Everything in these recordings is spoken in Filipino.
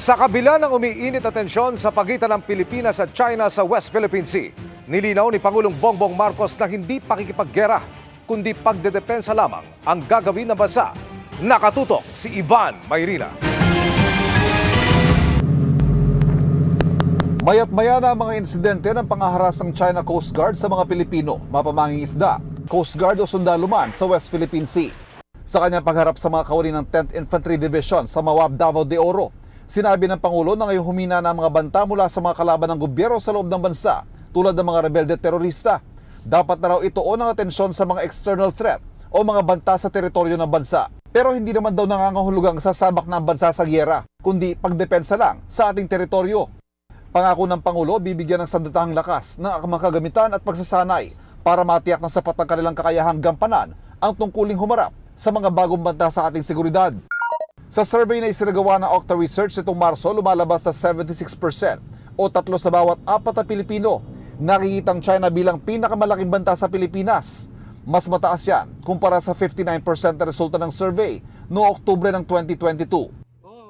Sa kabila ng umiinit na tensyon sa pagitan ng Pilipinas at China sa West Philippine Sea, nilinaw ni Pangulong Bongbong Marcos na hindi pakikipaggera, kundi pagdedepensa lamang ang gagawin ng bansa. Nakatutok si Ivan Mayrina. Mayat-maya na ang mga insidente ng pangaharas ng China Coast Guard sa mga Pilipino, mapamanging isda, Coast Guard o sundalo man sa West Philippine Sea. Sa kanyang pagharap sa mga kawani ng 10th Infantry Division sa Mawab, Davao de Oro, sinabi ng Pangulo na ngayong humina na ang mga banta mula sa mga kalaban ng gobyerno sa loob ng bansa tulad ng mga rebelde terorista. Dapat na raw ituon ang atensyon sa mga external threat o mga banta sa teritoryo ng bansa. Pero hindi naman daw nangangahulugang sasabak na ang bansa sa gyera, kundi pagdepensa lang sa ating teritoryo. Pangako ng Pangulo, bibigyan ng sandatahang lakas ng mga kagamitan at pagsasanay para matiyak ng sapat ng kanilang kakayahang gampanan ang tungkuling humarap sa mga bagong banta sa ating seguridad. Sa survey na isinagawa ng Octa Research nitong Marso, lumalabas na 76% o 3 sa bawat 4 na Pilipino nakikitang China bilang pinakamalaking banta sa Pilipinas. Mas mataas yan kumpara sa 59% na resulta ng survey noong Oktubre ng 2022.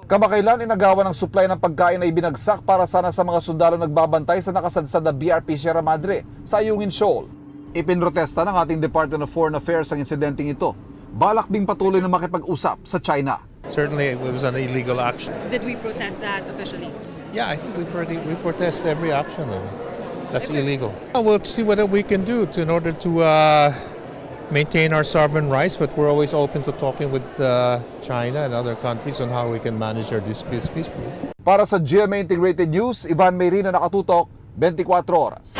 Kamakailan inagawa ng supply ng pagkain na ibinagsak para sana sa mga sundalo nagbabantay sa nakasadsad na BRP Sierra Madre sa Ayungin Shoal. Ipinrotesta ng ating Department of Foreign Affairs ang insidenteng ito. Balak ding patuloy na makipag-usap sa China. Certainly, it was an illegal action. Did we protest that officially? Yeah, I think we protest every action that's illegal. We'll see what we can do in order to maintain our sovereign rights, but we're always open to talking with China and other countries on how we can manage our disputes peacefully. Para sa GMA Integrated News, Ivan Mayrina, nakatutok, 24 oras.